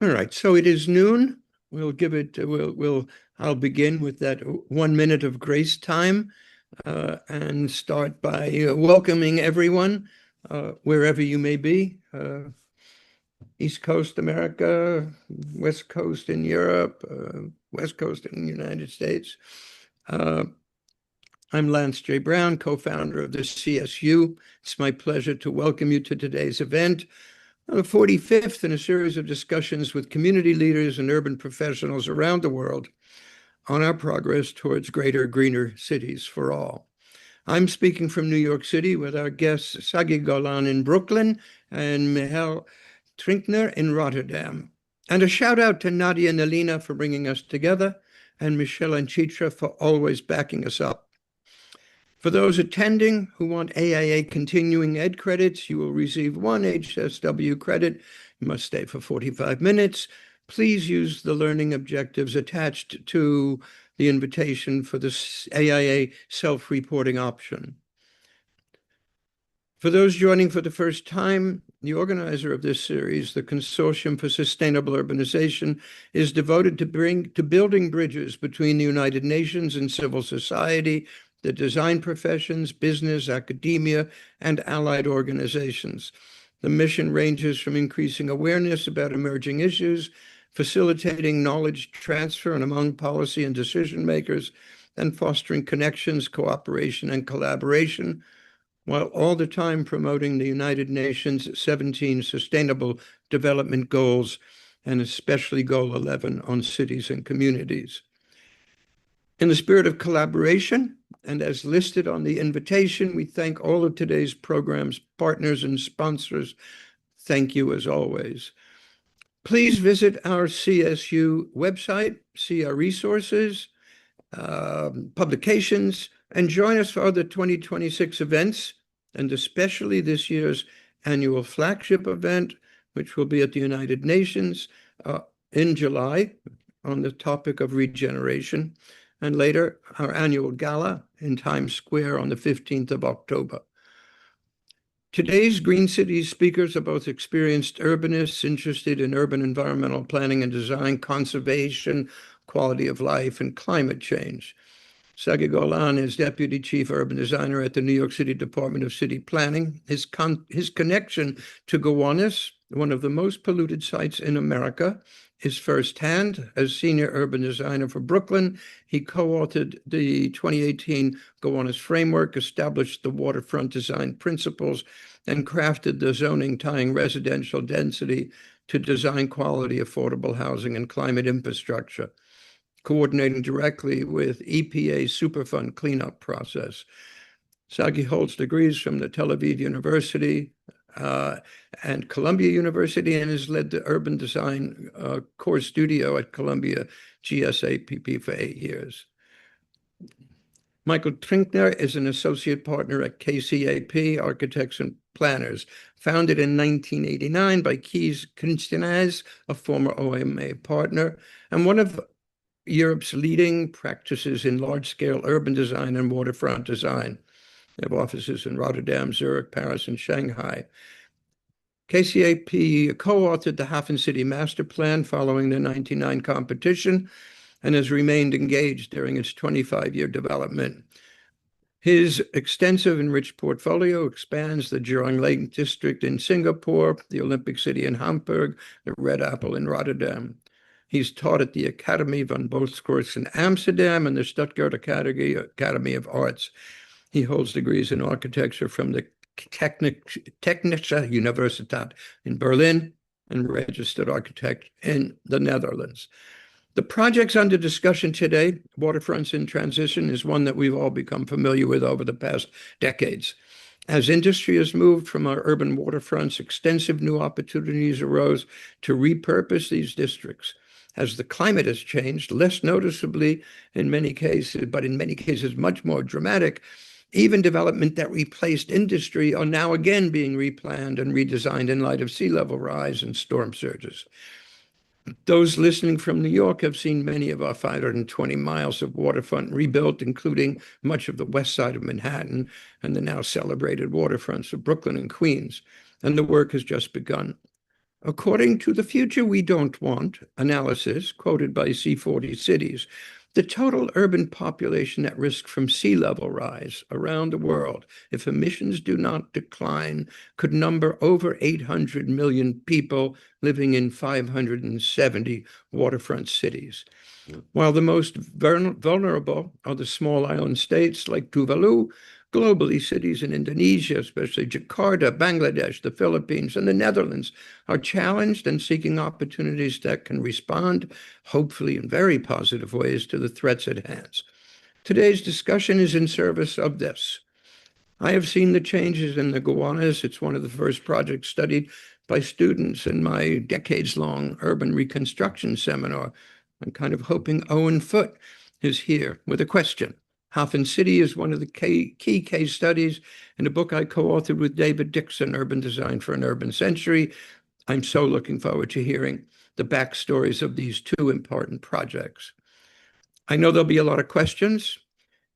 All right, so it is noon. I'll begin with that 1 minute of grace time and start by welcoming everyone, wherever you may be. East Coast America, West Coast in Europe, West Coast in the United States. I'm Lance J. Brown, co-founder of the CSU. It's my pleasure to welcome you to today's event, the 45th in a series of discussions with community leaders and urban professionals around the world on our progress towards greater, greener cities for all. I'm speaking from New York City with our guests Sagi Golan in Brooklyn and Michal Trinkner in Rotterdam. And a shout out to Nadia and Alina for bringing us together, and Michelle and Chitra for always backing us up. For those attending who want AIA continuing ed credits, you will receive one HSW credit. You must stay for 45 minutes. Please use the learning objectives attached to the invitation for the AIA self-reporting option. For those joining for the first time, the organizer of this series, the Consortium for Sustainable Urbanization, is devoted to building bridges between the United Nations and civil society, the design professions, business, academia, and allied organizations. The mission ranges from increasing awareness about emerging issues, facilitating knowledge transfer and among policy and decision makers, and fostering connections, cooperation, and collaboration, while all the time promoting the United Nations 17 Sustainable Development Goals, and especially Goal 11 on cities and communities. In the spirit of collaboration, and as listed on the invitation, we thank all of today's program's partners and sponsors. Thank you as always. Please visit our CSU website, see our resources, publications, and join us for other 2026 events, and especially this year's annual flagship event, which will be at the United Nations in July on the topic of regeneration, and later our annual gala in Times Square on the 15th of October. Today's Green Cities speakers are both experienced urbanists interested in urban environmental planning and design, conservation, quality of life, and climate change. Sagi Golan is Deputy Chief Urban Designer at the New York City Department of City Planning. His connection to Gowanus, one of the most polluted sites in America, is firsthand. As Senior Urban Designer for Brooklyn, he co-authored the 2018 Gowanus Framework, established the waterfront design principles, and crafted the zoning tying residential density to design quality, affordable housing and climate infrastructure, coordinating directly with EPA's Superfund cleanup process. Sagi holds degrees from the Tel Aviv University and Columbia University, and has led the urban design core studio at Columbia GSAPP for 8 years. Michael Trinkner is an associate partner at KCAP Architects and Planners, founded in 1989 by Kees Kunstenaars, a former OMA partner, and one of Europe's leading practices in large-scale urban design and waterfront design. They have offices in Rotterdam, Zurich, Paris, and Shanghai. KCAP co-authored the HafenCity Master Plan following the 1999 competition and has remained engaged during its 25-year development. His extensive and rich portfolio expands the Jurong Lake District in Singapore, the Olympic City in Hamburg, the Red Apple in Rotterdam. He's taught at the Academy van Boskoorts in Amsterdam and the Stuttgart Academy of Arts. He holds degrees in architecture from the Technische Universiteit in Berlin and registered architect in the Netherlands. The projects under discussion today, Waterfronts in Transition, is one that we've all become familiar with over the past decades. As industry has moved from our urban waterfronts, extensive new opportunities arose to repurpose these districts. As the climate has changed, less noticeably in many cases, but in many cases much more dramatic, even development that replaced industry are now again being replanned and redesigned in light of sea level rise and storm surges. Those listening from New York have seen many of our 520 miles of waterfront rebuilt, including much of the west side of Manhattan and the now celebrated waterfronts of Brooklyn and Queens, and the work has just begun. According to the Future We Don't Want analysis quoted by C40 Cities, the total urban population at risk from sea level rise around the world, if emissions do not decline, could number over 800 million people living in 570 waterfront cities. While the most vulnerable are the small island states like Tuvalu, globally, cities in Indonesia, especially Jakarta, Bangladesh, the Philippines, and the Netherlands, are challenged and seeking opportunities that can respond, hopefully in very positive ways, to the threats at hand. Today's discussion is in service of this. I have seen the changes in the Gowanus. It's one of the first projects studied by students in my decades-long urban reconstruction seminar. I'm kind of hoping Owen Foote is here with a question. HafenCity is one of the key case studies in a book I co-authored with David Dixon, Urban Design for an Urban Century. I'm so looking forward to hearing the backstories of these two important projects. I know there'll be a lot of questions.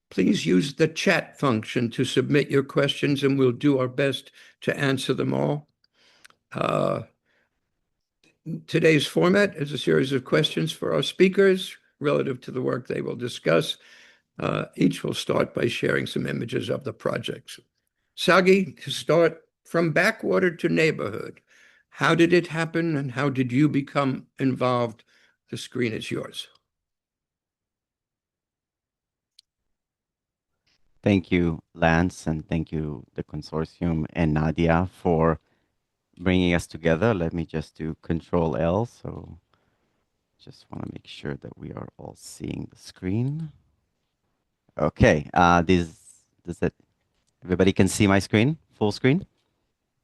Please use the chat function to submit your questions, and we'll do our best to answer them all. Today's format is a series of questions for our speakers relative to the work they will discuss. Each will start by sharing some images of the projects. Sagi, to start, from backwater to neighborhood, how did it happen and how did you become involved? The screen is yours. Thank you, Lance, and thank you, the consortium and Nadia, for bringing us together. Let me just do Control L. So just want to make sure that we are all seeing the screen. Okay. Does that everybody can see my screen? Full screen?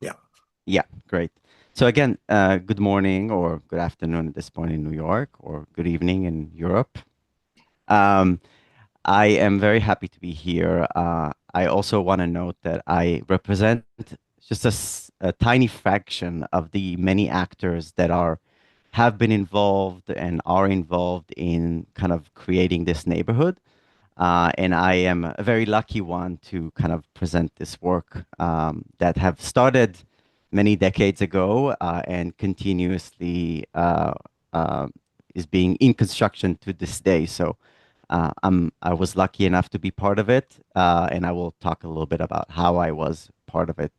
Yeah. Yeah, great. So again, good morning or good afternoon at this point in New York, or good evening in Europe. I am very happy to be here. I also want to note that I represent just a tiny fraction of the many actors that have been involved and are involved in kind of creating this neighborhood. And I am a very lucky one to kind of present this work that have started many decades ago and continuously is being in construction to this day. So I was lucky enough to be part of it, and I will talk a little bit about how I was part of it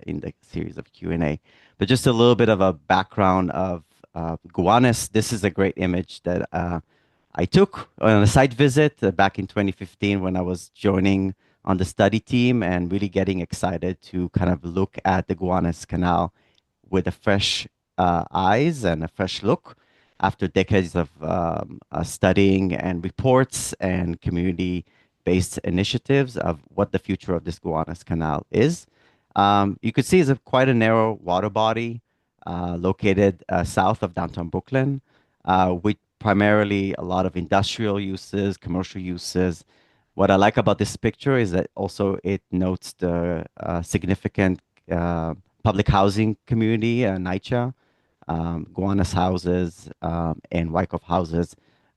in the series of Q&A. But just a little bit of a background of Gowanus. This is a great image that I took on a site visit back in 2015 when I was joining on the study team and really getting excited to kind of look at the Gowanus Canal with a fresh eyes and a fresh look after decades of studying and reports and community-based initiatives of what the future of this Gowanus Canal is. You could see it's quite a narrow water body located south of downtown Brooklyn, with primarily a lot of industrial uses, commercial uses. What I like about this picture is that also it notes the significant public housing community, NYCHA, Gowanus houses, and Wyckoff houses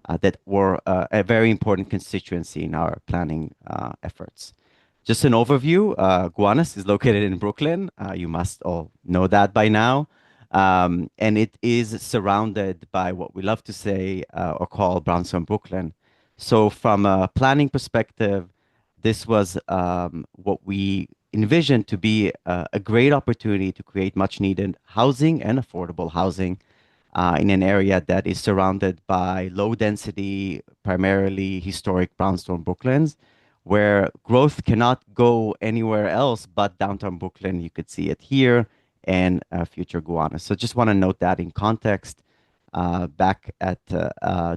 that were a very important constituency in our planning efforts. Just an overview, Gowanus is located in Brooklyn. You must all know that by now. And it is surrounded by what we love to say or call brownstone Brooklyn. So from a planning perspective, this was what we envisioned to be a great opportunity to create much needed housing and affordable housing in an area that is surrounded by low density, primarily historic brownstone Brooklyns, where growth cannot go anywhere else but downtown Brooklyn. You could see it here and future Gowanus. So just want to note that in context back at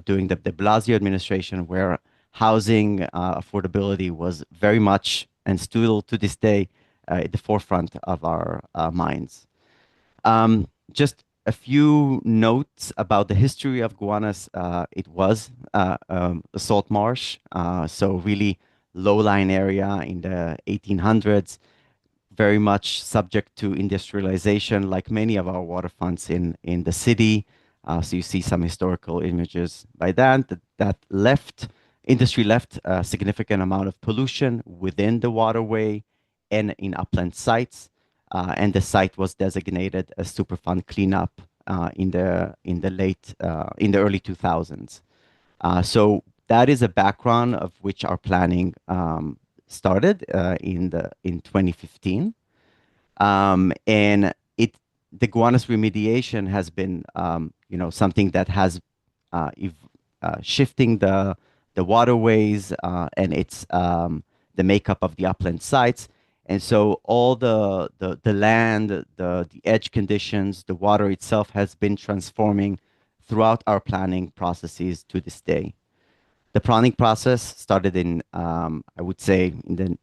during the de Blasio administration, where housing affordability was very much and still to this day at the forefront of our minds. Just a few notes about the history of Gowanus. It was a salt marsh, so really low-lying area in the 1800s, very much subject to industrialization, like many of our waterfronts in the city. So you see some historical images by that industry left a significant amount of pollution within the waterway and in upland sites. And the site was designated a Superfund cleanup in the early 2000s. So that is a background of which our planning started in 2015. And the Gowanus remediation has been, something that has shifting the waterways and its the makeup of the upland sites. And so all the land, the edge conditions, the water itself has been transforming throughout our planning processes to this day. The planning process started in, I would say, in the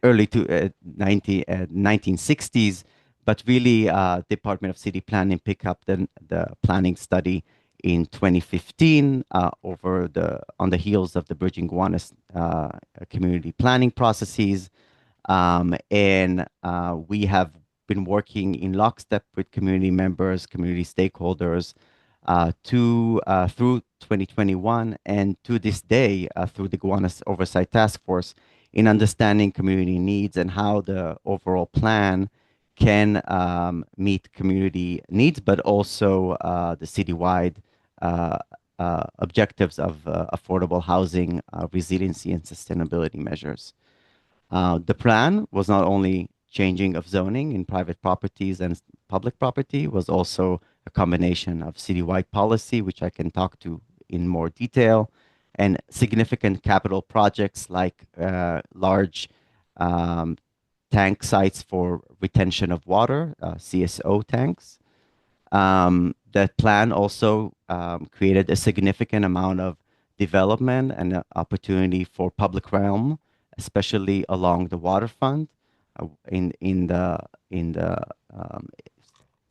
early 1960s, but really Department of City Planning picked up the planning study in 2015 on the heels of the Bridging Gowanus community planning processes. And we have been working in lockstep with community members, community stakeholders, through 2021 and to this day through the Gowanus Oversight Task Force in understanding community needs and how the overall plan can meet community needs, but also the citywide objectives of affordable housing, resiliency, and sustainability measures. The plan was not only changing of zoning in private properties and public property, was also a combination of citywide policy, which I can talk to in more detail, and significant capital projects like large tank sites for retention of water, CSO tanks. That plan also created a significant amount of development and opportunity for public realm, especially along the waterfront,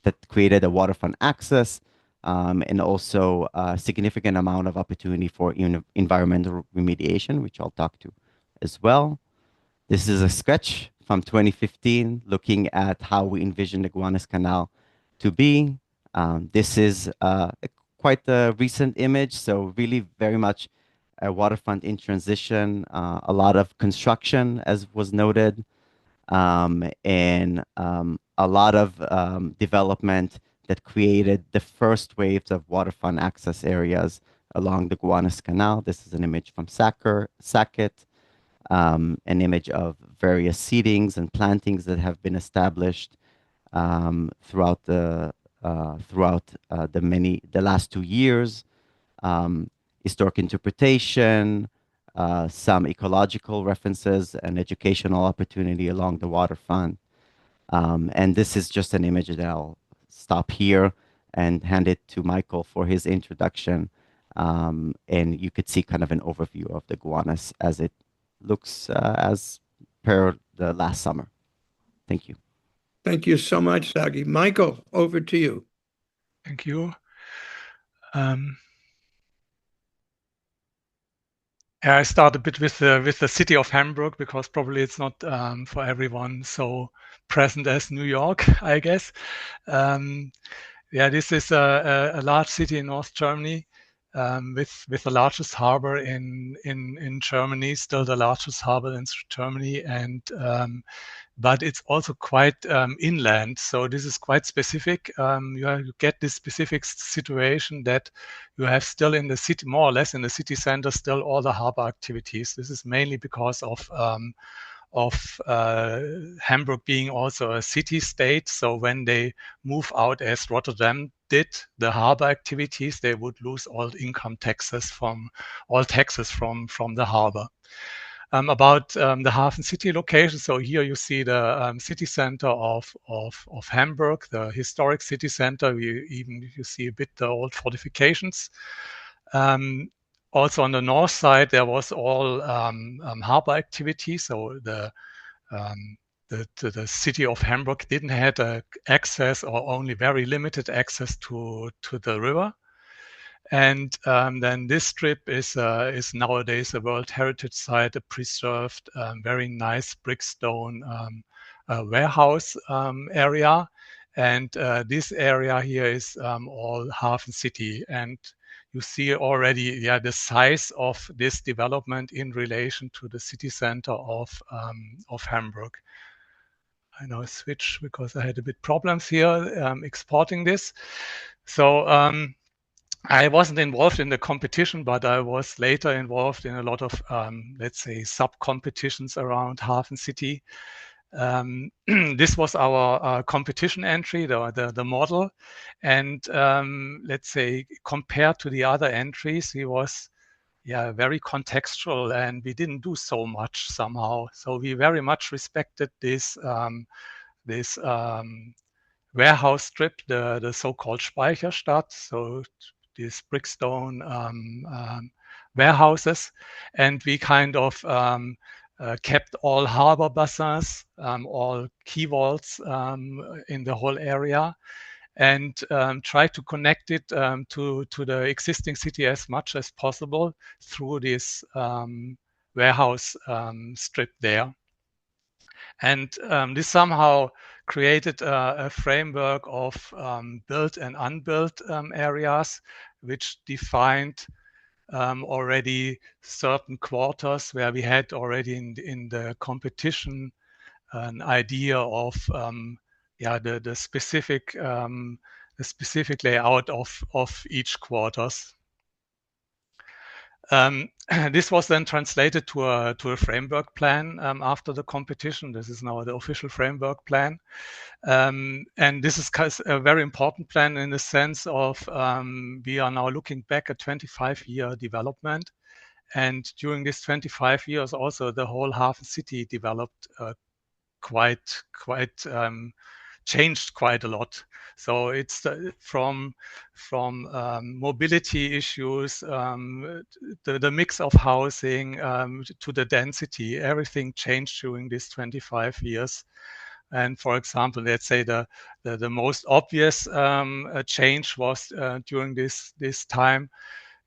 that created a waterfront access, and also a significant amount of opportunity for environmental remediation, which I'll talk to as well. This is a sketch from 2015 looking at how we envision the Gowanus Canal to be. This is quite a recent image, so really very much a waterfront in transition, a lot of construction, as was noted, and a lot of development that created the first waves of waterfront access areas along the Gowanus Canal. This is an image from Sackett, an image of various seedings and plantings that have been established throughout the last 2 years. Historic interpretation, some ecological references, and educational opportunity along the waterfront. And this is just an image that I'll stop here and hand it to Michael for his introduction. And you could see kind of an overview of the Gowanus as it looks as per the last summer. Thank you. Thank you so much, Sagi. Michael, over to you. Thank you. I start a bit with the city of Hamburg because probably it's not for everyone so present as New York, I guess. This is a large city in North Germany with the largest harbor in Germany, still the largest harbor in Germany, and but it's also quite inland. So this is quite specific. You get this specific situation that you have still in the city, more or less in the city center, still all the harbor activities. This is mainly because of Hamburg being also a city state. So when they move out, as Rotterdam did, the harbor activities, they would lose all income taxes from the harbor. About the HafenCity location. So here you see the city center of Hamburg, the historic city center. You see a bit the old fortifications. Also on the north side, there was all harbor activity. So the city of Hamburg didn't have access or only very limited access to the river. And then this strip is nowadays a World Heritage Site, a preserved, very nice brickstone warehouse area. And this area here is all HafenCity. And you see already the size of this development in relation to the city center of Hamburg. I now switch because I had a bit problems here exporting this. So I wasn't involved in the competition, but I was later involved in a lot of, let's say, sub-competitions around HafenCity. This was our competition entry, the model. And let's say, compared to the other entries, he was very contextual, and we didn't do so much somehow. So we very much respected this warehouse strip, the so-called Speicherstadt, so these brickstone warehouses, and we kind of kept all harbor bassins, all quay vaults in the whole area, and try to connect it to the existing city as much as possible through this warehouse strip there. And this somehow created a framework of built and unbuilt areas, which defined already certain quarters where we had already in the competition an idea of the specific layout of each quarters. This was then translated to a framework plan after the competition. This is now the official framework plan. And this is a very important plan in the sense of we are now looking back at 25-year development. And during this 25 years, also the whole HafenCity developed changed quite a lot. So it's from mobility issues, the mix of housing to the density, everything changed during these 25 years. And for example, let's say the most obvious change was during this time.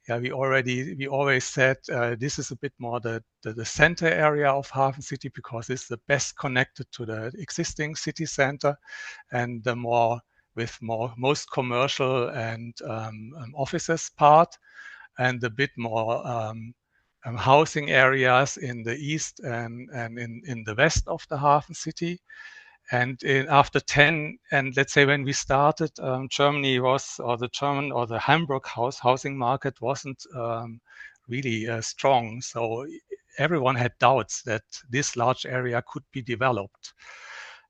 We always said this is a bit more the center area of HafenCity because it's the best connected to the existing city center, and the most commercial and offices part, and a bit more housing areas in the east and in the west of the HafenCity. And after 10, and let's say when we started, Germany was, or the Hamburg housing market wasn't really strong. So everyone had doubts that this large area could be developed.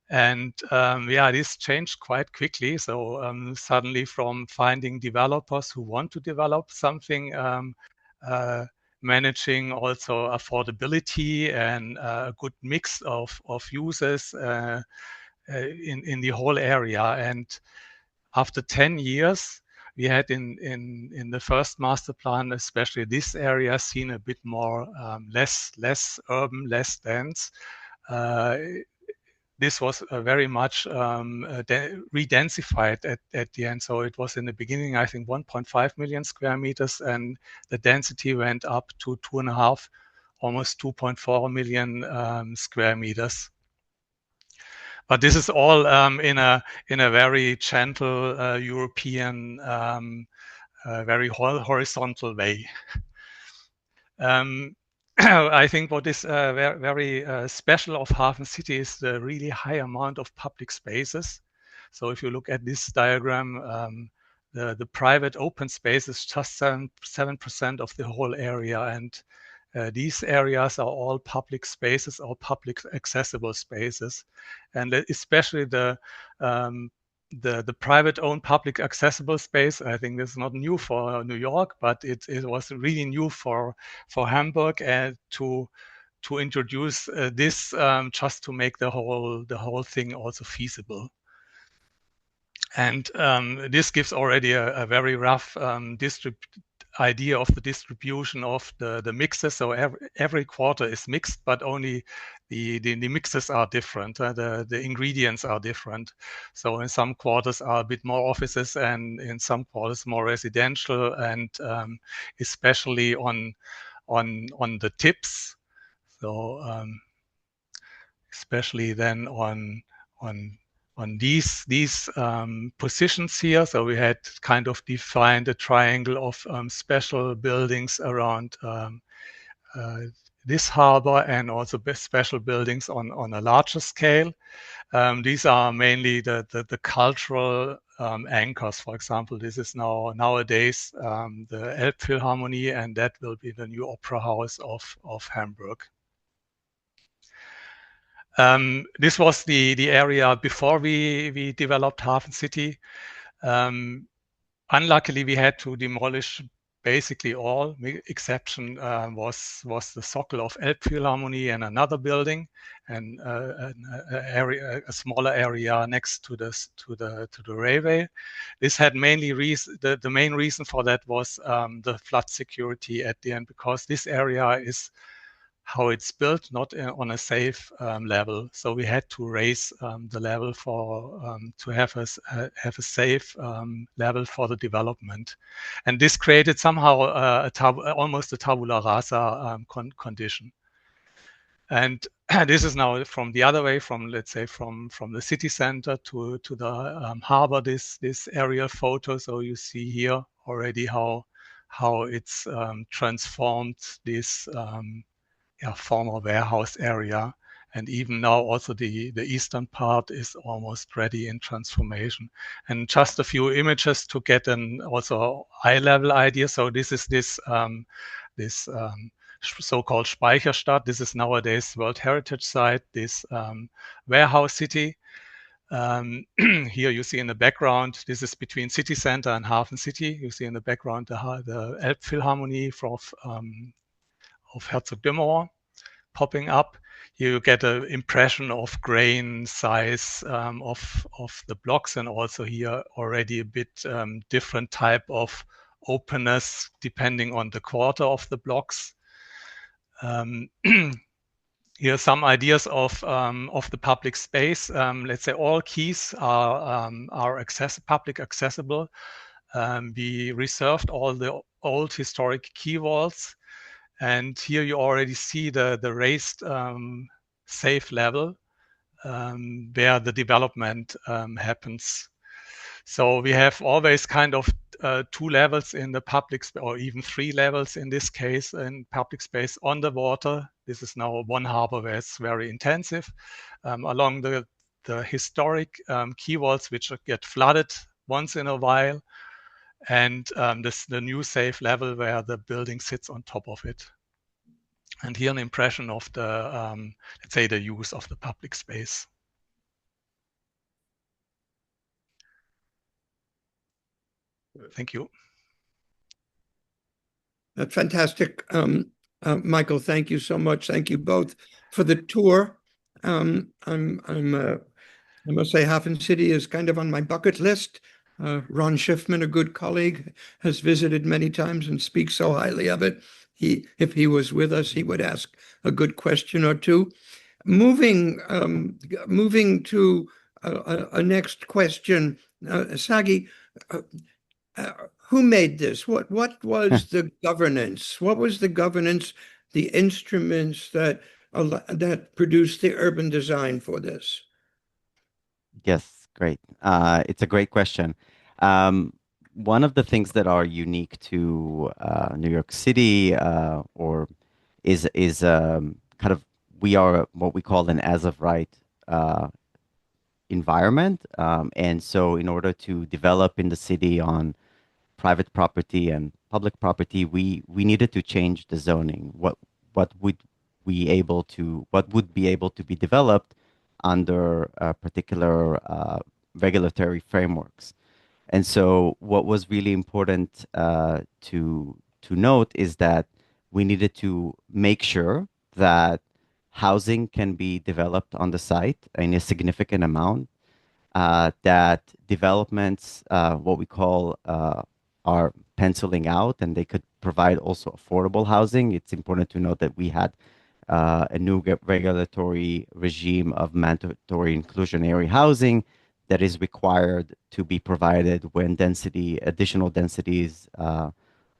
And this changed quite quickly. So suddenly from finding developers who want to develop something, managing also affordability and a good mix of uses in the whole area. And after 10 years, we had in the first master plan, especially this area, seen a bit more less urban, less dense. This was very much redensified at the end. So it was in the beginning, I think, 1.5 million square meters, and the density went up to 2.5, almost 2.4 million square meters. But this is all in a very gentle European, very horizontal way. I think what is very special of HafenCity is the really high amount of public spaces. So if you look at this diagram, the private open space is just 7% of the whole area, and these areas are all public spaces or public accessible spaces, and especially the private-owned public accessible space. I think this is not new for New York, but it was really new for Hamburg, and to introduce this just to make the whole thing also feasible. And this gives already a very rough idea of the distribution of the mixes. So every quarter is mixed, but only the mixes are different. The ingredients are different. So in some quarters are a bit more offices, and in some quarters more residential, and especially on the tips. So especially then on these positions here. So we had kind of defined a triangle of special buildings around this harbor, and also special buildings on a larger scale. These are mainly the cultural anchors. For example, this is nowadays the Elbphilharmonie, and that will be the new opera house of Hamburg. This was the area before we developed HafenCity. Unluckily, we had to demolish basically all. Exception was the Sockel of Elbphilharmonie and another building, and a smaller area next to the railway. This had mainly the main reason for that was the flood security at the end, because this area is how it's built, not on a safe level. So we had to raise the level for to have a safe level for the development, and this created somehow almost a tabula rasa condition. And this is now from the other way, from let's say from the city center to the harbor. This aerial photo. So you see here already how it's transformed this. Former warehouse area, and even now also the eastern part is almost ready in transformation. And just a few images to get an also eye-level idea. So this is this so-called Speicherstadt. This is nowadays World Heritage Site. This warehouse city. Here you see in the background, this is between city center and HafenCity. You see in the background the Elbphilharmonie of Herzog-Dümmerow popping up. You get an impression of grain size of the blocks, and also here already a bit different type of openness depending on the quarter of the blocks. Here are some ideas of the public space. Let's say all quays are public accessible. We reserved all the old historic quay walls. And here you already see the raised safe level where the development happens. So we have always kind of 2 levels in the public space, or even 3 levels in this case, in public space on the water. This is now one harbor where it's very intensive. Along the historic quay walls, which get flooded once in a while. And the new safe level where the building sits on top of it. And here an impression of the, let's say, the use of the public space. Thank you. That's fantastic. Michael, thank you so much. Thank you both for the tour. I must say HafenCity is kind of on my bucket list. Ron Schiffman, a good colleague, has visited many times and speaks so highly of it. If he was with us, he would ask a good question or two. Moving to a next question, Sagi, who made this? What was the governance? What was the governance, the instruments that produced the urban design for this? Yes, great. It's a great question. One of the things that are unique to New York City, or is kind of, we are what we call an as of right environment, and so in order to develop in the city on private property and public property, we needed to change the zoning. What would be able to be developed under particular regulatory frameworks. And so what was really important to note is that we needed to make sure that housing can be developed on the site in a significant amount, that developments, what we call, are penciling out, and they could provide also affordable housing. It's important to note that we had a new regulatory regime of mandatory inclusionary housing that is required to be provided when additional density is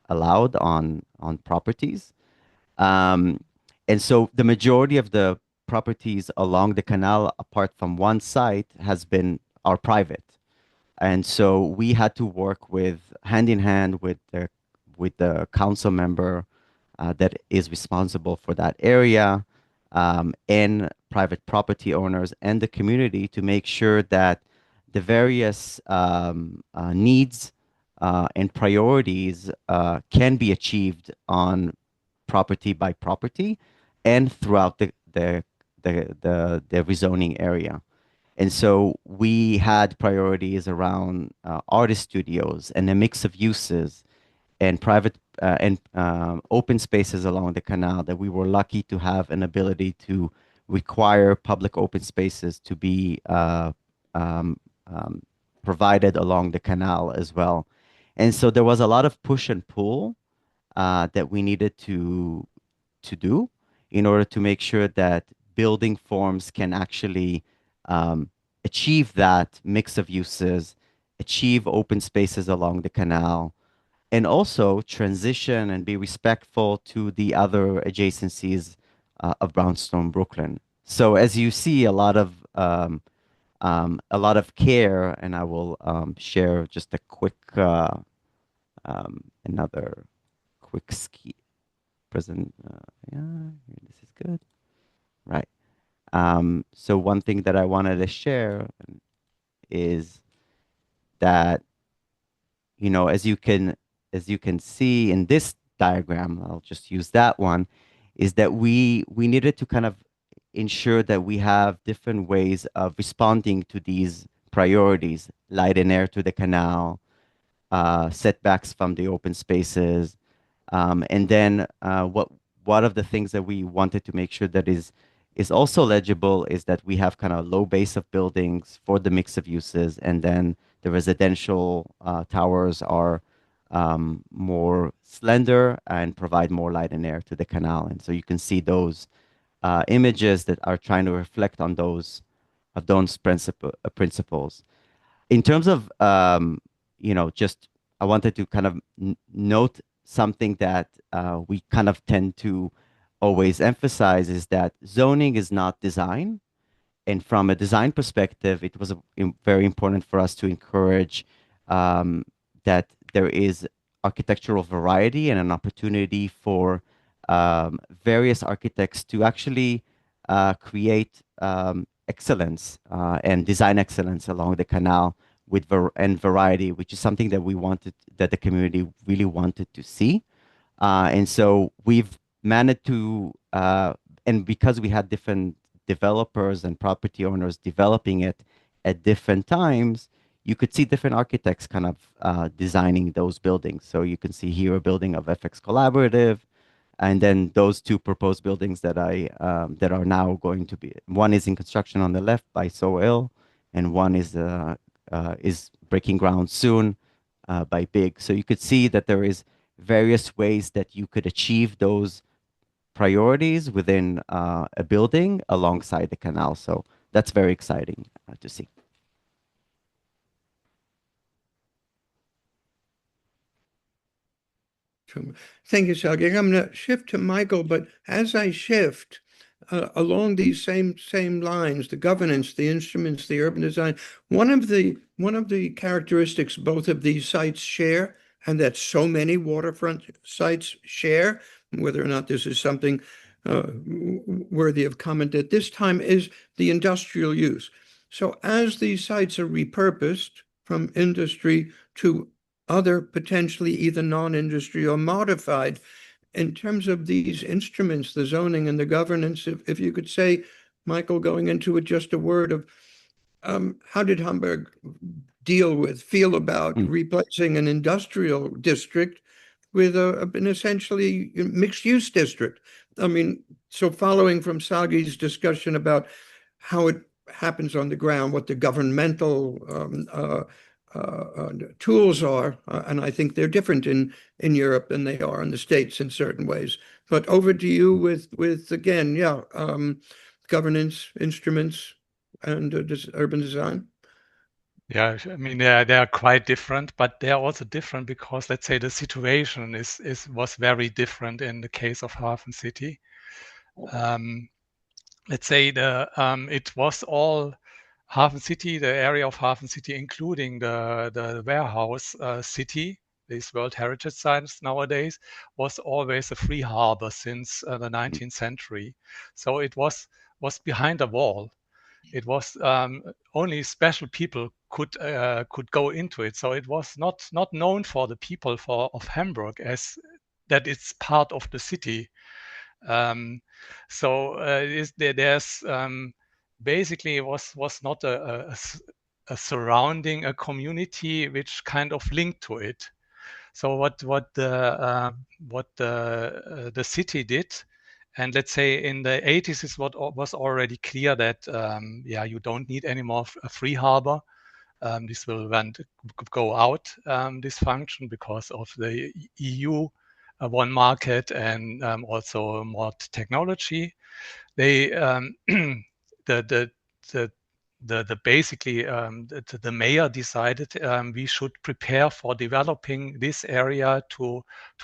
allowed on properties. And so the majority of the properties along the canal, apart from one site, are private. And so we had to work hand in hand with the council member that is responsible for that area, and private property owners and the community, to make sure that the various needs and priorities can be achieved on property by property and throughout the rezoning area. And so we had priorities around artist studios and a mix of uses and private and open spaces along the canal, that we were lucky to have an ability to require public open spaces to be um, um, provided along the canal as well. And so there was a lot of push and pull that we needed to do in order to make sure that building forms can actually um, achieve that mix of uses, achieve open spaces along the canal, and also transition and be respectful to the other adjacencies of Brownstone, Brooklyn. So as you see, a lot of care, and I will share just a quick another quick ski present. Yeah, this is good. Right. So one thing that I wanted to share is that, you know, as you can see in this diagram, I'll just use that one, is that we needed to kind of ensure that we have different ways of responding to these priorities: light and air to the canal, setbacks from the open spaces, and then one of the things that we wanted to make sure that is also legible is that we have kind of low base of buildings for the mix of uses, and then the residential towers are more slender and provide more light and air to the canal. And so you can see those images that are trying to reflect on those principles. In terms of you know, just I wanted to kind of note something that we kind of tend to always emphasize, is that zoning is not design. And from a design perspective, it was very important for us to encourage that there is architectural variety and an opportunity for various architects to actually create excellence and design excellence along the canal with variety, which is something that we wanted, that the community really wanted to see. And so we've managed to, and because we had different developers and property owners developing it at different times, you could see different architects kind of designing those buildings. So you can see here a building of FX Collaborative, and then those two proposed buildings that that are now going to be, one is in construction on the left by Soil, and one is breaking ground soon by Big. So you could see that there is various ways that you could achieve those priorities within a building alongside the canal. So that's very exciting to see. Thank you, Sagi. I'm going to shift to Michael, but as I shift along these same lines, the governance, the instruments, the urban design, one of the characteristics both of these sites share, and that so many waterfront sites share, whether or not this is something worthy of comment at this time, is the industrial use. So as these sites are repurposed from industry to other potentially either non-industry or modified, in terms of these instruments, the zoning and the governance, if you could say, Michael, going into it, just a word of how did Hamburg feel about replacing an industrial district with an essentially mixed use district? I mean, so following from Sagi's discussion about how it happens on the ground, what the governmental tools are, and I think they're different in Europe than they are in the States in certain ways. But over to you with again, governance, instruments, and urban design. Yeah, I mean, they are quite different, but they are also different because, let's say, the situation was very different in the case of HafenCity. Let's say it was all HafenCity, the area of HafenCity, including the warehouse city, these World Heritage Sites nowadays, was always a free harbor since the 19th century. So it was behind a wall. It was only special people could go into it. So it was not known for the people of Hamburg as that it's part of the city. So there's basically was not a surrounding a community which kind of linked to it. So what the city did, and let's say in the 80s is what was already clear that you don't need any more a free harbor. This will then go out this function because of the EU one market and also more technology. They the the basically the mayor decided we should prepare for developing this area to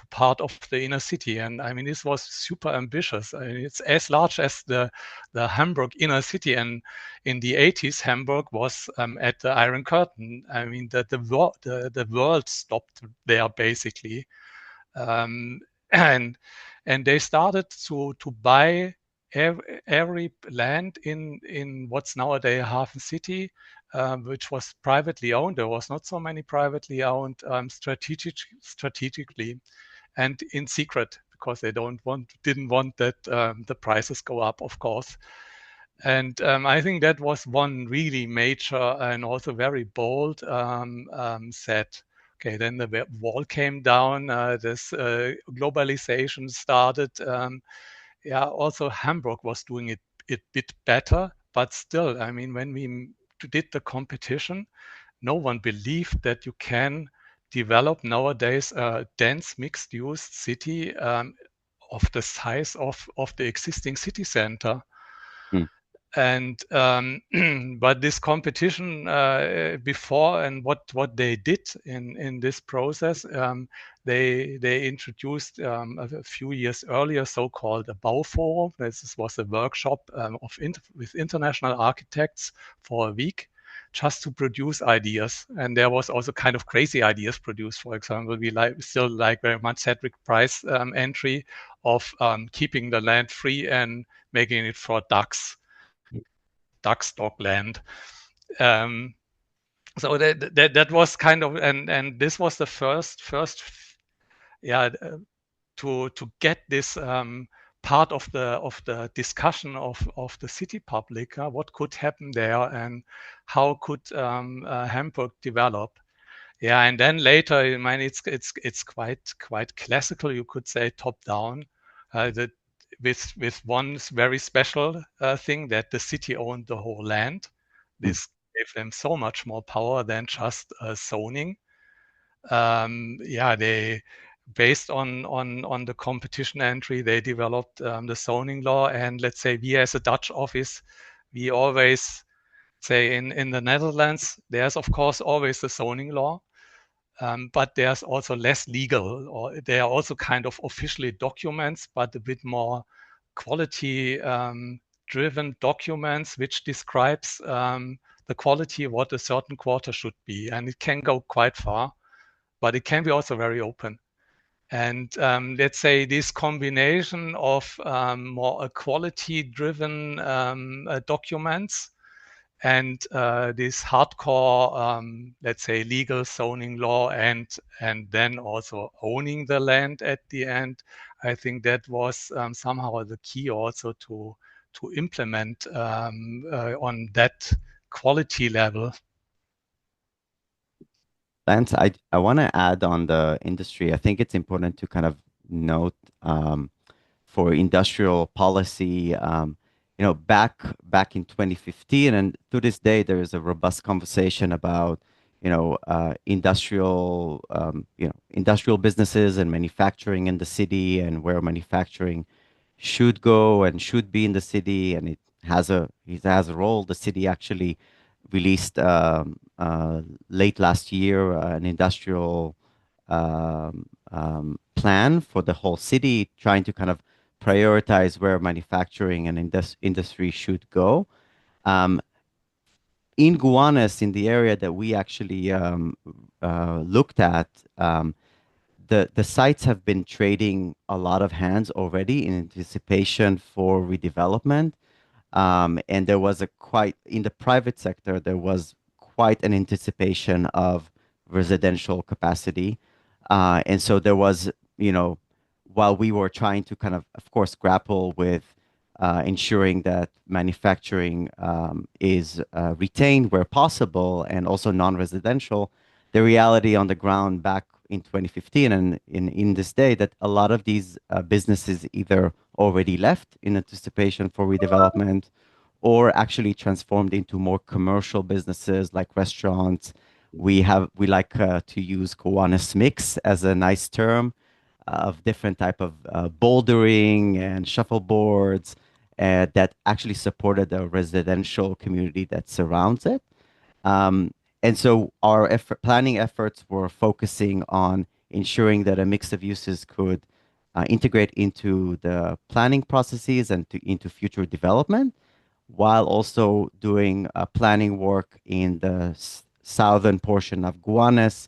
part of the inner city. And I mean, this was super ambitious. I mean, it's as large as the Hamburg inner city. And in the 80s, Hamburg was at the Iron Curtain. I mean, the world stopped there basically. And they started to buy every land in what's nowadays HafenCity, which was privately owned. There was not so many privately owned strategically and in secret because they didn't want that the prices go up, of course. And I think that was one really major and also very bold set. Okay, then the wall came down. This globalization started. Also Hamburg was doing it bit better, but still, I mean, when we did the competition, no one believed that you can develop nowadays a dense mixed-use city of the size of the existing city center. And but this competition before and what they did in this process, they introduced a few years earlier so-called a Bauforum. This was a workshop with international architects for a week, just to produce ideas. And there was also kind of crazy ideas produced. For example, we still like very much Cedric Price entry of keeping the land free and making it for ducks. Duck stock land. So that was kind of, and this was the first to get this part of the discussion of the city public. What could happen there and how could Hamburg develop? Yeah, and then later, I mean, it's quite classical, you could say, top down. That with one very special thing that the city owned the whole land. This gave them so much more power than just zoning. They based on the competition entry, they developed the zoning law. And let's say we as a Dutch office, we always say in the Netherlands, there's of course always the zoning law. But there's also less legal, or there are also kind of officially documents, but a bit more quality driven documents, which describes the quality of what a certain quarter should be. And it can go quite far, but it can be also very open. And let's say this combination of more quality driven documents and this hardcore, let's say, legal zoning law, and then also owning the land at the end. I think that was somehow the key also to implement on that quality level. Lance, I want to add on the industry. I think it's important to kind of note for industrial policy, back in 2015 and to this day, there is a robust conversation about, industrial businesses and manufacturing in the city and where manufacturing should go and should be in the city. And it has a role. The city actually released late last year an industrial plan for the whole city, trying to kind of prioritize where manufacturing and industry should go. In Gowanus, in the area that we actually looked at, the sites have been trading a lot of hands already in anticipation for redevelopment. And there was in the private sector, there was quite an anticipation of residential capacity. And so there was, while we were trying to of course, grapple with ensuring that manufacturing is retained where possible and also non-residential, the reality on the ground back in 2015 and in this day that a lot of these businesses either already left in anticipation for redevelopment or actually transformed into more commercial businesses like restaurants. We like to use Gowanus mix as a nice term of different type of bouldering and shuffleboards that actually supported the residential community that surrounds it. Um, and so our planning efforts were focusing on ensuring that a mix of uses could integrate into the planning processes and into future development, while also doing planning work in the southern portion of Gowanus,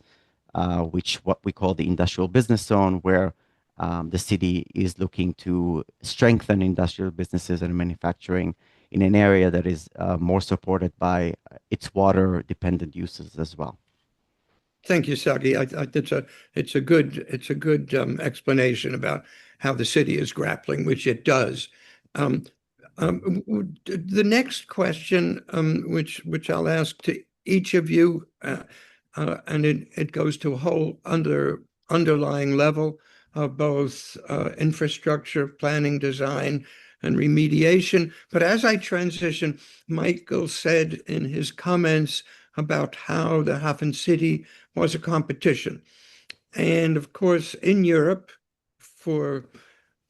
which what we call the industrial business zone, where the city is looking to strengthen industrial businesses and manufacturing in an area that is more supported by its water-dependent uses as well. Thank you, Sagi. It's a good explanation about how the city is grappling, which it does. The next question, which I'll ask to each of you, and it goes to a whole underlying level of both infrastructure, planning, design, and remediation. But as I transition, Michael said in his comments about how the HafenCity was a competition. And of course, in Europe, for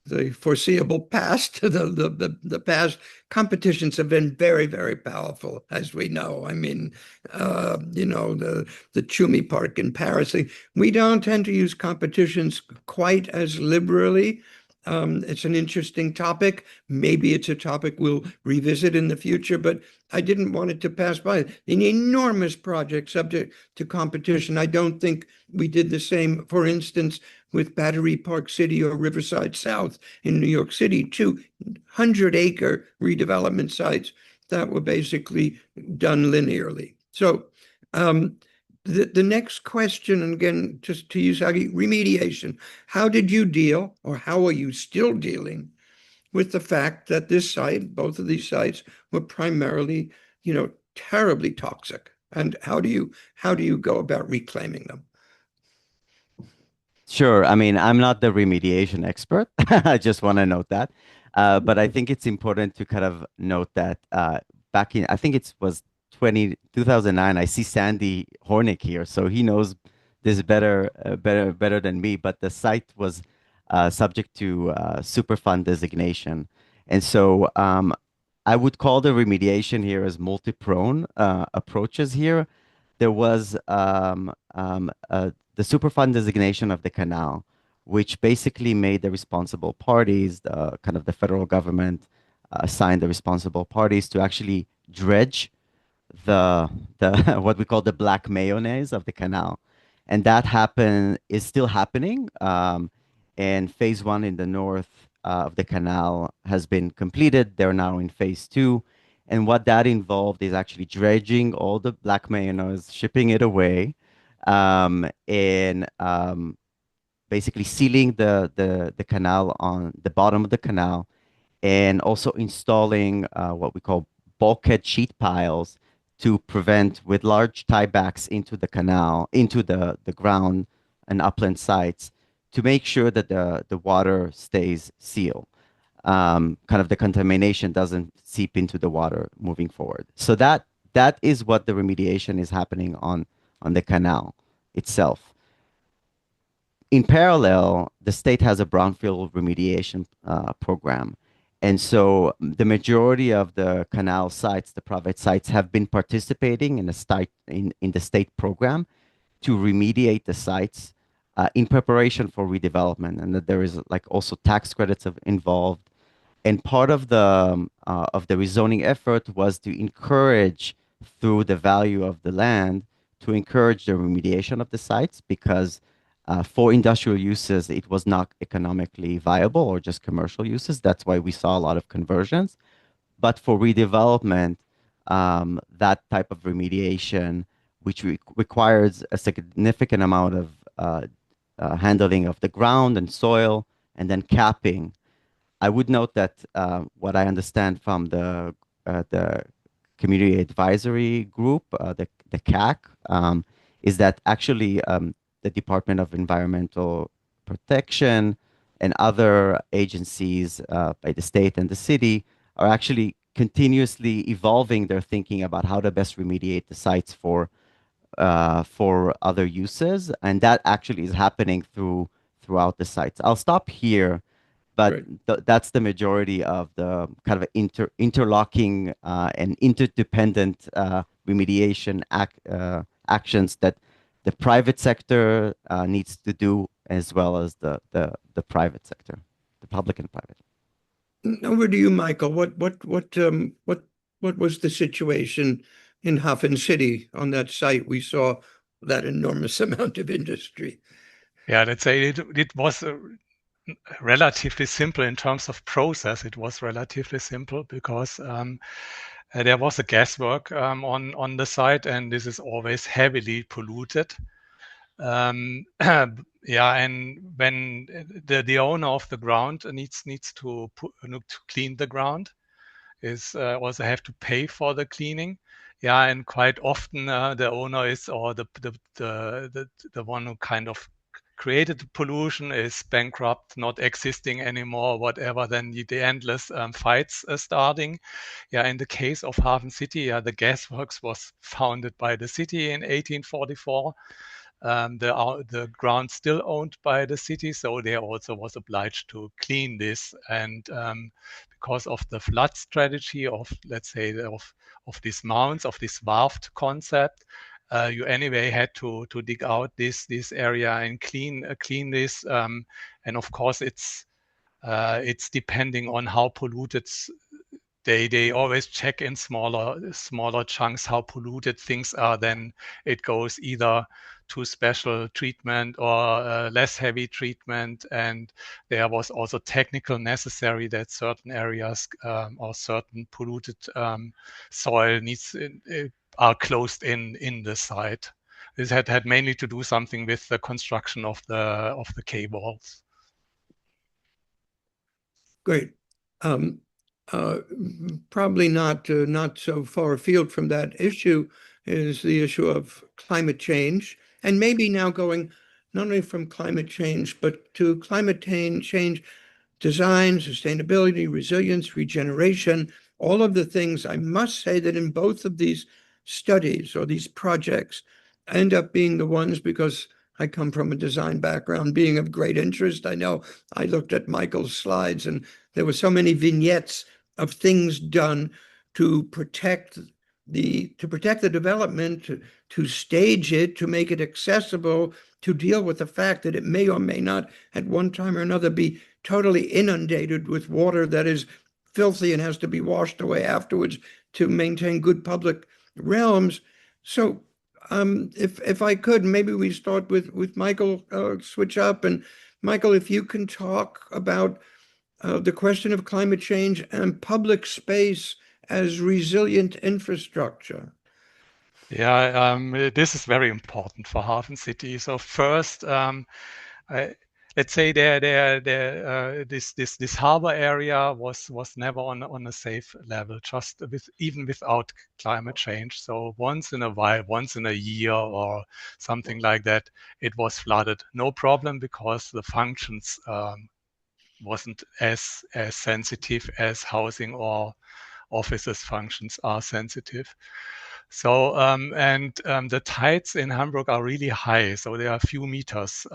the foreseeable past, the past, competitions have been very, very powerful, as we know. I mean, the Chumi Park in Paris. We don't tend to use competitions quite as liberally. It's an interesting topic. Maybe it's a topic we'll revisit in the future, but I didn't want it to pass by. An enormous project subject to competition. I don't think we did the same, for instance, with Battery Park City or Riverside South in New York City, 200-acre redevelopment sites that were basically done linearly. So the next question, and again, just to use Sagi, remediation. How did you deal, or how are you still dealing with the fact that this site, both of these sites, were primarily, terribly toxic? And how do you go about reclaiming them? Sure. I mean, I'm not the remediation expert. I just want to note that. But I think it's important to kind of note that back in, I think it was 2009, I see Sandy Hornick here, so he knows this better than me. But the site was subject to Superfund designation. And so I would call the remediation here as multi-prone approaches here. There was the Superfund designation of the Canal, which basically made the responsible parties, kind of the federal government, assigned the responsible parties to actually dredge the what we call the black mayonnaise of the canal, and that is still happening. And phase one in the north of the canal has been completed. They're now in phase two, and what that involved is actually dredging all the black mayonnaise, shipping it away, and basically sealing the canal on the bottom of the canal, and also installing what we call bulkhead sheet piles to prevent with large tiebacks into the canal, into the ground and upland sites, to make sure that the water stays sealed. Kind of the contamination doesn't seep into the water moving forward. So that is what the remediation is happening on the canal itself. In parallel, the state has a brownfield remediation program. And so the majority of the canal sites, the private sites, have been participating in the state program to remediate the sites in preparation for redevelopment, and that there is like also tax credits involved. And part of the rezoning effort was to encourage, through the value of the land, to encourage the remediation of the sites, because for industrial uses, it was not economically viable, or just commercial uses. That's why we saw a lot of conversions. But for redevelopment, that type of remediation, which requires a significant amount of handling of the ground and soil, and then capping. I would note that what I understand from the community advisory group, the CAC, is that actually the Department of Environmental Protection and other agencies by the state and the city are actually continuously evolving their thinking about how to best remediate the sites for other uses, and that actually is happening throughout the sites. I'll stop here, but Right. that's the majority of the kind of interlocking and interdependent remediation actions that the private sector needs to do, as well as the private sector, the public and private. Over to you, Michael. What was the situation in HafenCity on that site? We saw that enormous amount of industry. Yeah, let's say it was relatively simple in terms of process. It was relatively simple because there was a gaswork on the site, and this is always heavily polluted. Yeah, and when the owner of the ground needs to clean the ground, is also have to pay for the cleaning. Yeah, and quite often the owner is, or the one who kind of created the pollution is bankrupt, not existing anymore, whatever. Then the endless fights starting. Yeah, in the case of HafenCity, yeah, the gasworks was founded by the city in 1844. The ground still owned by the city, so they also was obliged to clean this. And because of the flood strategy of, let's say, of these mounds, of this warped concept, you anyway had to dig out this area and clean this. And of course, it's depending on how polluted. They always check in smaller chunks how polluted things are. Then it goes either to special treatment or less heavy treatment. And there was also technical necessary that certain areas or certain polluted soil needs are closed in the site. This had mainly to do something with the construction of the K walls. Great. Probably not so far afield from that issue is the issue of climate change, and maybe now going not only from climate change, but to climate change design, sustainability, resilience, regeneration, all of the things. I must say that in both of these studies or these projects end up being the ones, because I come from a design background, being of great interest. I know I looked at Michael's slides and there were so many vignettes of things done to protect the development, to stage it, to make it accessible, to deal with the fact that it may or may not at one time or another be totally inundated with water that is filthy and has to be washed away afterwards to maintain good public realms. So if I could, maybe we start with Michael, switch up. And Michael, if you can talk about the question of climate change and public space as resilient infrastructure. Yeah, this is very important for HafenCity. So first, let's say this harbor area was never on a safe level, just even without climate change. So once in a while, once in a year or something like that, it was flooded. No problem, because the functions wasn't as sensitive as housing or offices functions are sensitive. So the tides in Hamburg are really high, so they are a few meters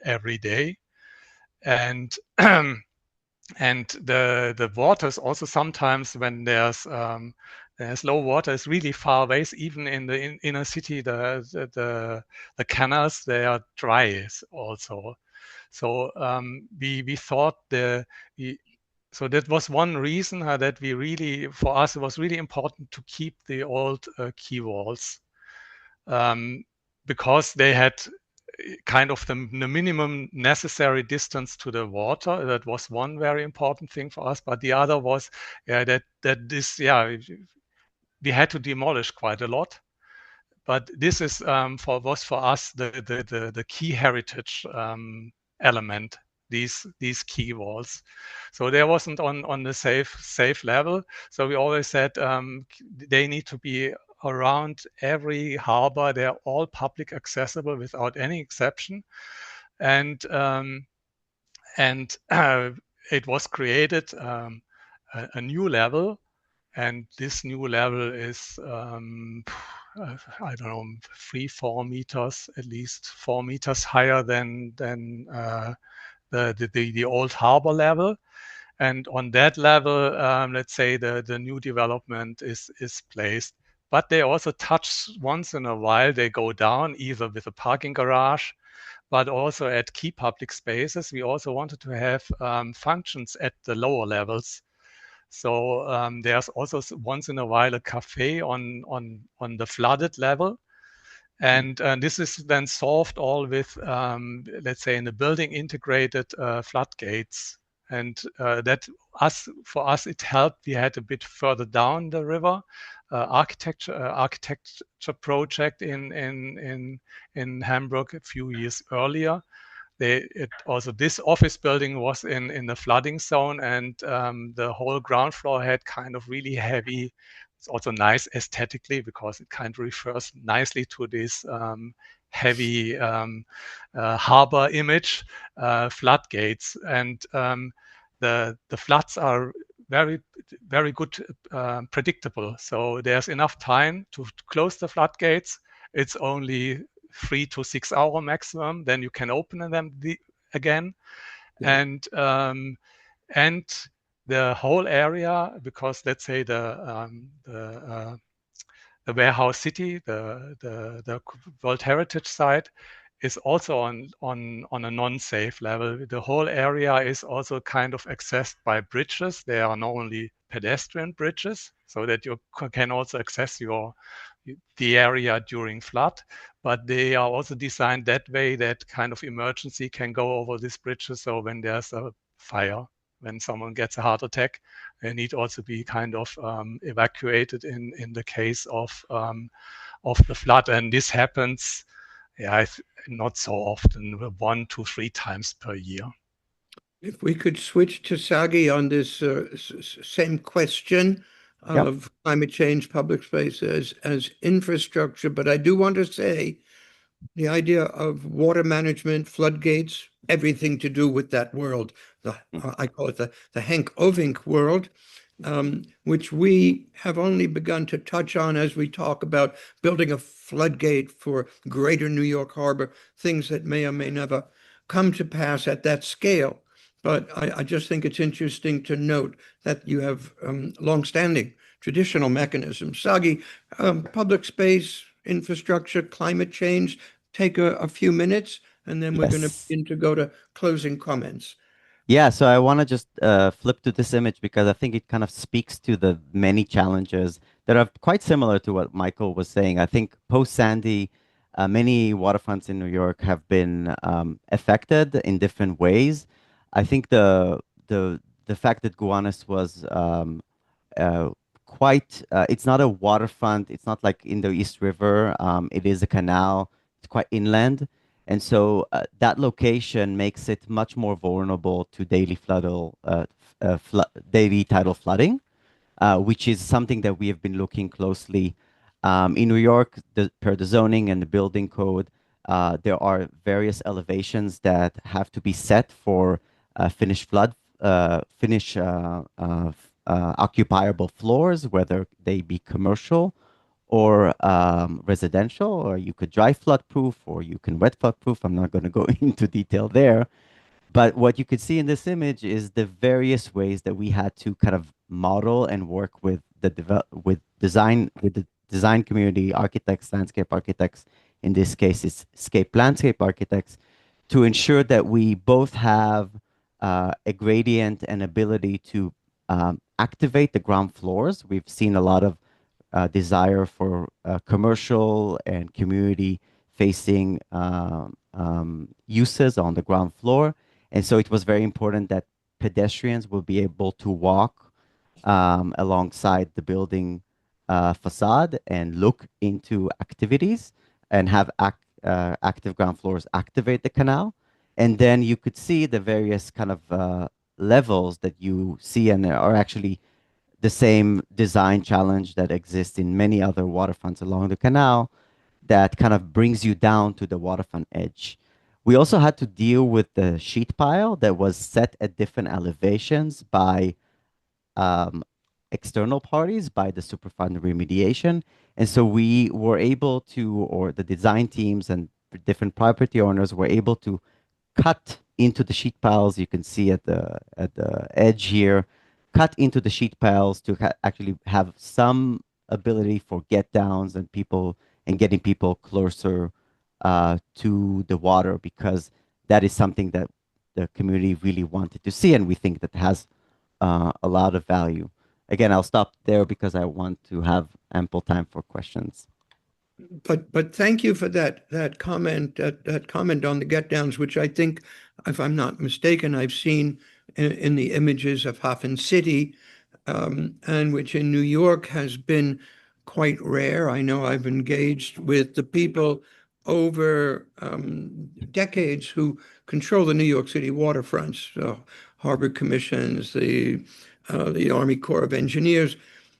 every day, and and the waters also sometimes, when there's low water, is really far away. Even in the inner city, the canals, they are dry also. So we thought so that was one reason that for us, it was really important to keep the old quay walls, because they had, kind of the minimum necessary distance to the water. That was one very important thing for us. But the other was that we had to demolish quite a lot. But this is was for us the key heritage element. These key walls, so there wasn't on the safe level. So we always said they need to be around every harbor. They're all public accessible without any exception, and it was created a new level. And this new level is, I don't know, 3-4 meters, at least 4 meters higher than the old harbor level. And on that level, let's say the new development is placed. But they also touch once in a while. They go down either with a parking garage, but also at key public spaces. We also wanted to have functions at the lower levels. So there's also once in a while a cafe on the flooded level. And this is then solved all with, let's say, in the building integrated floodgates. And for us, it helped. We had a bit further down the river, architecture project in Hamburg a few years earlier. Also this office building was in the flooding zone, and the whole ground floor had kind of really heavy. It's also nice aesthetically because it kind of refers nicely to this heavy harbor image, floodgates, and the floods are very, very good, predictable. So there's enough time to close the floodgates. It's only 3 to 6 hour maximum. Then you can open them again, and the whole area, because let's say the warehouse city, the World Heritage Site, is also on a non-safe level. The whole area is also kind of accessed by bridges. They are not only pedestrian bridges, so that you can also access the area during flood, but they are also designed that way that kind of emergency can go over these bridges. So when there's a fire, when someone gets a heart attack, they need also be kind of evacuated in the case of the flood. And this happens, not so often, 1 to 3 times per year. If we could switch to Sagi on this same question of climate change, public spaces as infrastructure, but I do want to say the idea of water management, floodgates, everything to do with that world. I call it the Henk Ovink world, which we have only begun to touch on as we talk about building a floodgate for greater New York Harbor, things that may or may never come to pass at that scale. But I just think it's interesting to note that you have longstanding traditional mechanisms. Sagi, public space, infrastructure, climate change, take a few minutes, and then we're going to begin to go to closing comments. Yeah, so I want to just flip to this image because I think it kind of speaks to the many challenges that are quite similar to what Michael was saying. I think post-Sandy, many waterfronts in New York have been affected in different ways. I think the fact that Gowanus was it's not a waterfront. It's not like in the East River. It is a canal. It's quite inland. And so that location makes it much more vulnerable to daily daily tidal flooding, which is something that we have been looking closely. In New York, per the zoning and the building code, there are various elevations that have to be set for finished occupiable floors, whether they be commercial or residential, or you could dry floodproof, or you can wet floodproof. I'm not going to go into detail there. But what you could see in this image is the various ways that we had to kind of model and work with the design community, architects, landscape architects. In this case, it's landscape architects, to ensure that we both have a gradient and ability to activate the ground floors. We've seen a lot of desire for commercial and community facing uses on the ground floor. And so it was very important that pedestrians will be able to walk alongside the building facade and look into activities and have active ground floors activate the canal. And then you could see the various kind of levels that you see and are actually the same design challenge that exists in many other waterfronts along the canal that kind of brings you down to the waterfront edge. We also had to deal with the sheet pile that was set at different elevations by um, external parties, by the Superfund remediation. And so we were able to, or the design teams and different property owners were able to cut into the sheet piles. You can see at the edge here, cut into the sheet piles to actually have some ability for get downs and people and getting people closer to the water, because that is something that the community really wanted to see, and we think that has a lot of value. Again, I'll stop there because I want to have ample time for questions. But thank you for that comment on the get downs, which I think, if I'm not mistaken, I've seen in the images of HafenCity, and which in New York has been quite rare. I know I've engaged with the people over decades who control the New York City waterfronts, harbor commissions, the Army Corps of Engineers.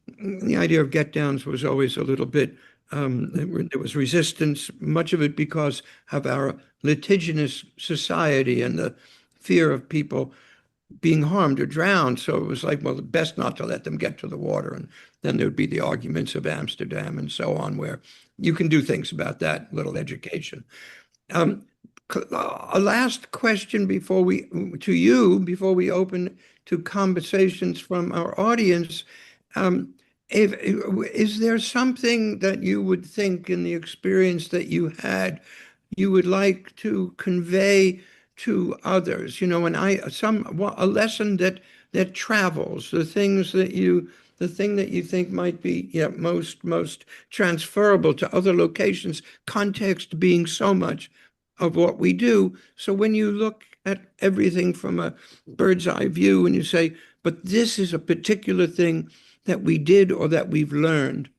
The idea of get downs was always a little bit, there was resistance, much of it because of our litigious society and the fear of people being harmed or drowned. So it was like, well, best not to let them get to the water. And then there would be the arguments of Amsterdam and so on, where you can do things about that, little education. A last question before we open to conversations from our audience. Is there something that you would think in the experience that you had, you would like to convey to others? You know, a lesson that travels, the thing that you think might be most transferable to other locations, context being so much of what we do. So when you look at everything from a bird's eye view and you say, but this is a particular thing that we did or that we've learned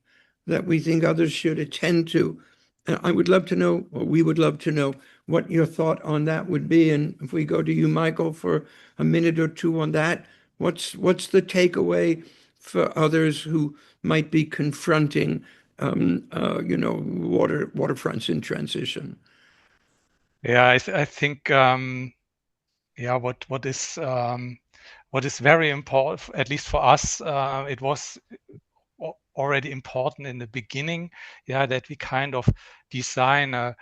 that we think others should attend to. I would love to know, or we would love to know, what your thought on that would be. And if we go to you, Michael, for a minute or two on that, what's the takeaway for others who might be confronting, waterfronts in transition? Yeah, I think what is very important, at least for us, it was already important in the beginning, that we kind of design a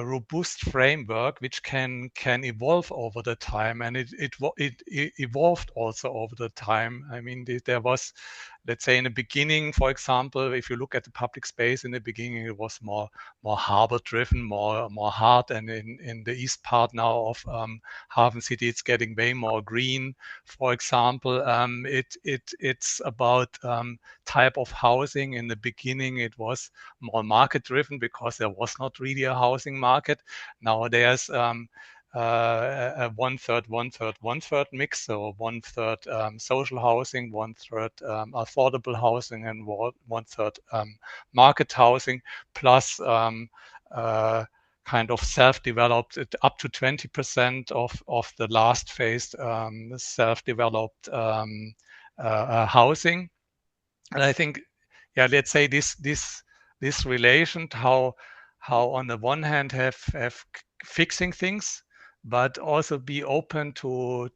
robust framework which can evolve over the time, and it evolved also over the time. I mean, there was, let's say, in the beginning, for example, if you look at the public space in the beginning, it was more harbor driven, more hard, and in the east part now of HafenCity, it's getting way more green. For example, it's about type of housing. In the beginning, it was more market driven because there was not really a housing market. Now there's a one-third mix, so one-third social housing, one-third affordable housing, and one-third market housing, plus kind of self-developed, up to 20% of the last phase self-developed housing. And I think, let's say this relation, how on the one hand have fixing things, but also be open to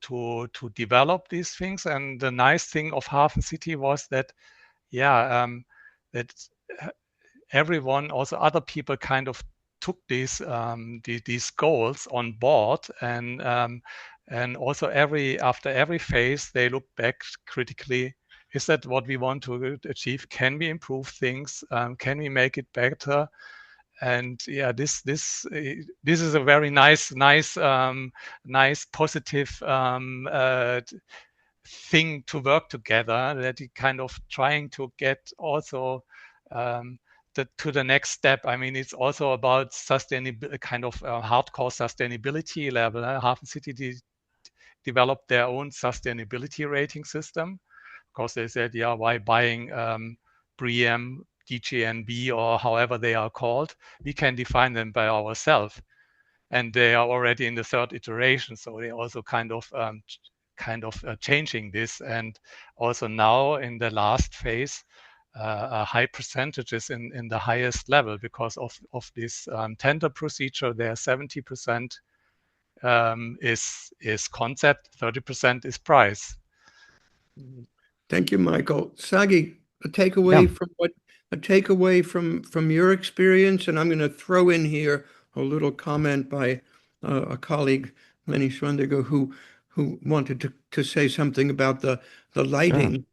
develop these things. And the nice thing of HafenCity was that that everyone, also other people, kind of took these goals on board, and also after every phase they look back critically. Is that what we want to achieve? Can we improve things? Can we make it better? And this is a very nice positive thing to work together, that you kind of trying to get also to the next step. I mean, it's also about sustainability, kind of hardcore sustainability level. HafenCity developed their own sustainability rating system because they said, yeah, why buying BREEAM, DGNB, or however they are called? We can define them by ourselves. And they are already in the third iteration, so they also kind of changing this. And also now in the last phase, a high percentages in the highest level because of this tender procedure. There 70% is concept, 30% is price. Thank you, Michael. Sagi, a Yeah. takeaway from your experience, and I'm going to throw in here a little comment by a colleague, Lenny Schwendiger, who wanted to say something about the Sure. lighting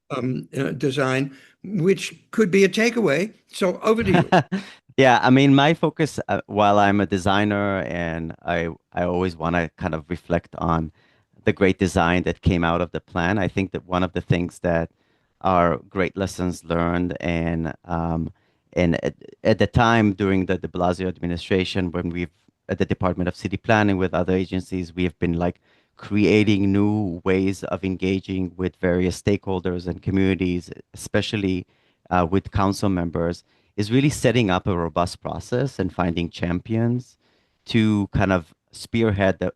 design, which could be a takeaway. So over to you. Yeah, I mean, my focus, while I'm a designer and I always want to kind of reflect on the great design that came out of the plan, I think that one of the things that are great lessons learned and at the time during the de Blasio administration, when we've at the Department of City Planning with other agencies, we have been like creating new ways of engaging with various stakeholders and communities, especially with council members, is really setting up a robust process and finding champions to kind of spearhead the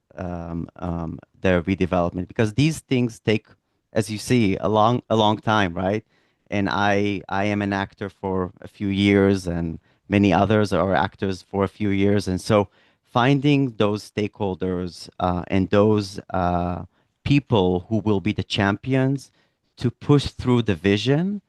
redevelopment, because these things take, as you see, a long time, right? And I am an actor for a few years, and many others are actors for a few years, and so finding those stakeholders and those people who will be the champions to push through the vision,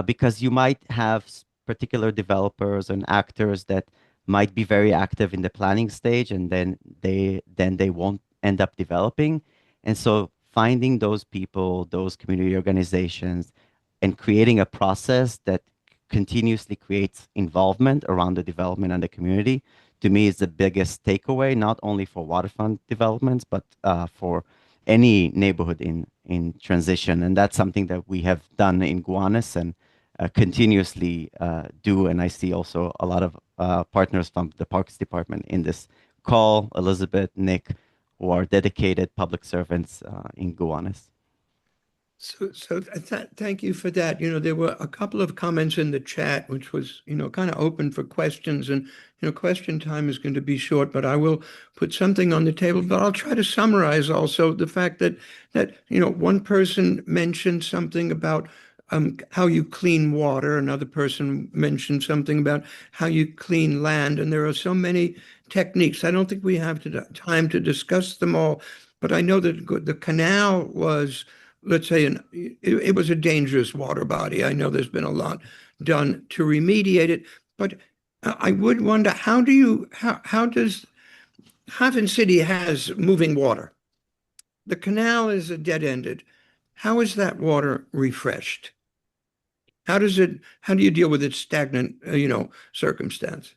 because you might have particular developers and actors that might be very active in the planning stage, and then they won't end up developing. And so finding those people, those community organizations, and creating a process that continuously creates involvement around the development and the community, to me is the biggest takeaway, not only for waterfront developments, but for any neighborhood in transition. And that's something that we have done in Gowanus and continuously do. And I see also a lot of partners from the Parks Department in this call, Elizabeth, Nick, who are dedicated public servants in Gowanus. So thank you for that. There were a couple of comments in the chat, which was, kind of open for questions, and, question time is going to be short, but I will put something on the table, but I'll try to summarize also the fact that, one person mentioned something about how you clean water. Another person mentioned something about how you clean land. And there are so many techniques. I don't think we have time to discuss them all, but I know that the canal was, let's say, it was a dangerous water body. I know there's been a lot done to remediate it, but I would wonder, how does HafenCity has moving water? The canal is a dead-ended. How is that water refreshed? How do you deal with its stagnant, circumstance?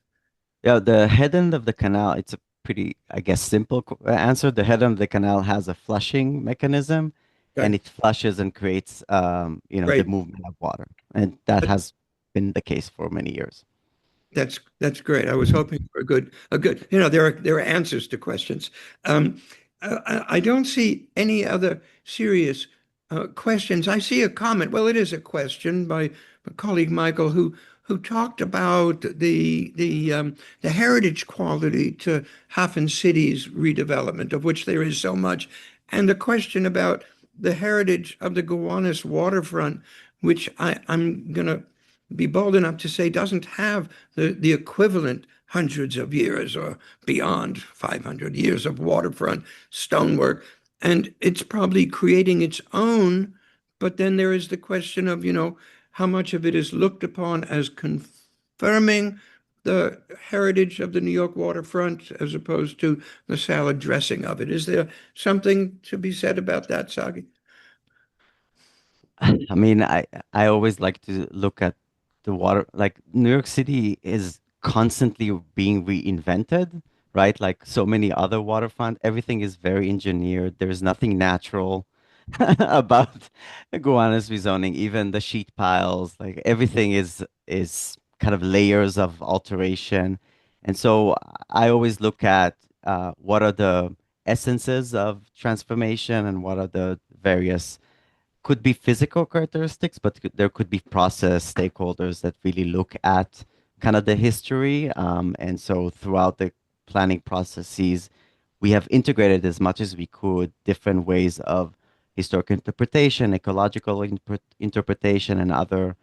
Yeah, the head end of the canal, it's a pretty, I guess, simple answer. The head end of the canal has a flushing mechanism, and Okay, it flushes and creates, the great. movement of water. And that has been the case for many years. That's great. I was hoping for a good. There are answers to questions. I don't see any other serious questions. I see a comment. Well, it is a question by my colleague Michael, who talked about the heritage quality to HafenCity's redevelopment, of which there is so much, and the question about the heritage of the Gowanus waterfront, which I'm gonna be bold enough to say doesn't have the equivalent hundreds of years or beyond 500 years of waterfront stonework. And it's probably creating its own, but then there is the question of, how much of it is looked upon as confirming the heritage of the New York waterfront as opposed to the salad dressing of it. Is there something to be said about that, Sagi? I mean, I always like to look at the water, like New York City is constantly being reinvented, right? Like so many other waterfront, everything is very engineered. There's nothing natural about Gowanus rezoning. Even the sheet piles, like everything is kind of layers of alteration. And so I always look at what are the essences of transformation and what are the various could be physical characteristics, but there could be process stakeholders that really look at kind of the history. And so throughout the planning processes, we have integrated as much as we could different ways of historic interpretation, ecological interpretation, and other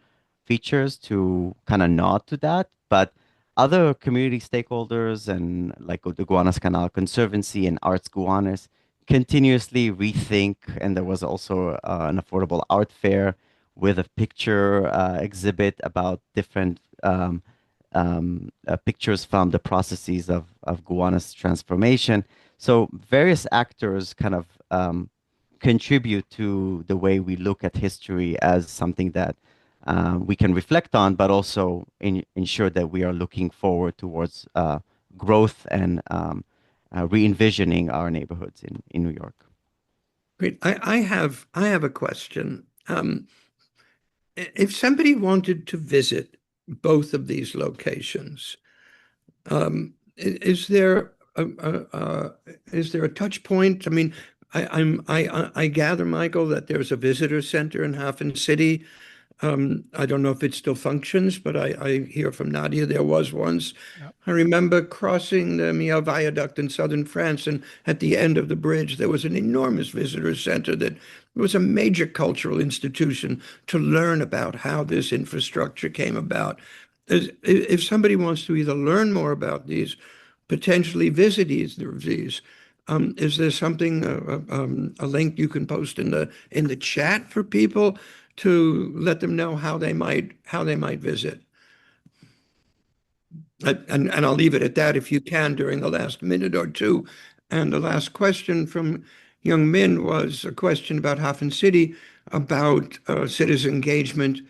features to kind of nod to that. But other community stakeholders and like the Gowanus Canal Conservancy and Arts Gowanus continuously rethink. And there was also an affordable art fair with a picture exhibit about different pictures from the processes of Gowanus transformation. So various actors kind of contribute to the way we look at history as something that we can reflect on, but also ensure that we are looking forward towards growth and re-envisioning our neighborhoods in New York. Great. I have a question. If somebody wanted to visit both of these locations, is there a touch point? I mean, I gather, Michael, that there's a visitor center in HafenCity. I don't know if it still functions, but I hear from Nadia there was once. Yeah. I remember crossing the Miel Viaduct in southern France, and at the end of the bridge, there was an enormous visitor center that was a major cultural institution to learn about how this infrastructure came about. If somebody wants to either learn more about these, potentially visit these, is there something, a link you can post in the chat for people to let them know how they might visit? And I'll leave it at that if you can during the last minute or two. And the last question from Young Min was a question about HafenCity, about citizen engagement,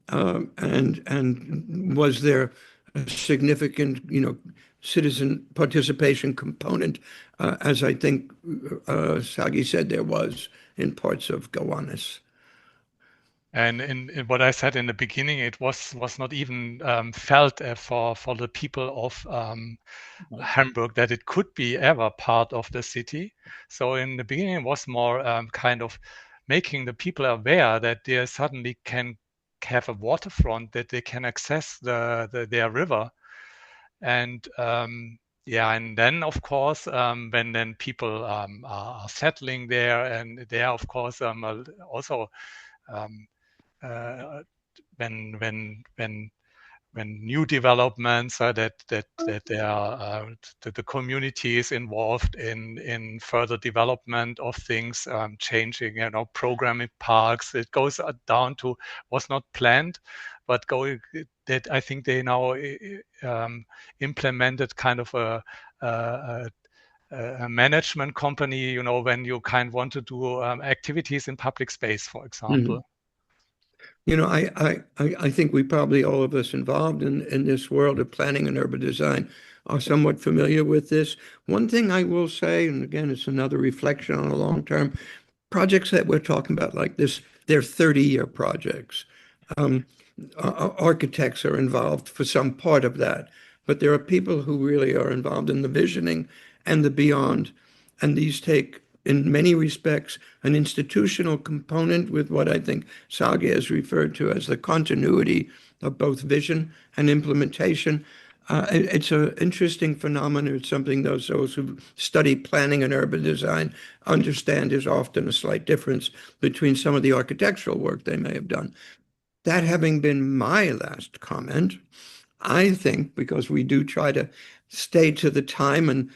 and was there a significant, citizen participation component, as I think Sagi said there was in parts of Gowanus. And in what I said in the beginning, it was not even felt for the people of Hamburg that it could be ever part of the city. So in the beginning, it was more kind of making the people aware that they suddenly can have a waterfront, that they can access their river. And yeah, and then of course, when then people are settling there, and they are of course also uh, when new developments that there are the community is involved in further development of things, changing, programming parks. It goes down to was not planned, but going that I think they now implemented kind of a management company, when you want to do activities in public space, for example. Mm-hmm. I think we probably, all of us involved in this world of planning and urban design, are somewhat familiar with this. One thing I will say, and again, it's another reflection on a long-term, projects that we're talking about like this, they're 30-year projects. Architects are involved for some part of that, but there are people who really are involved in the visioning and the beyond. And these take, in many respects, an institutional component with what I think Sagi has referred to as the continuity of both vision and implementation. It's an interesting phenomenon. It's something those who study planning and urban design understand is often a slight difference between some of the architectural work they may have done. That having been my last comment, I think, because we do try to stay to the time and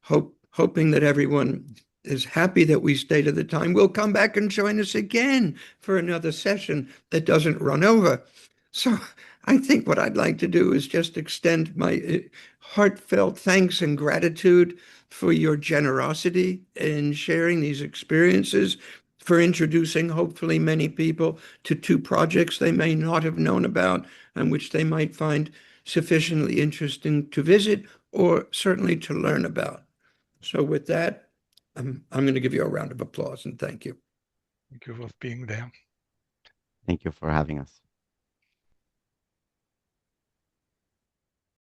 hoping that everyone is happy that we stay to the time, will come back and join us again for another session that doesn't run over. So I think what I'd like to do is just extend my heartfelt thanks and gratitude for your generosity in sharing these experiences, for introducing hopefully many people to two projects they may not have known about and which they might find sufficiently interesting to visit or certainly to learn about. So with that, I'm going to give you a round of applause and thank you. Thank you for being there. Thank you for having us.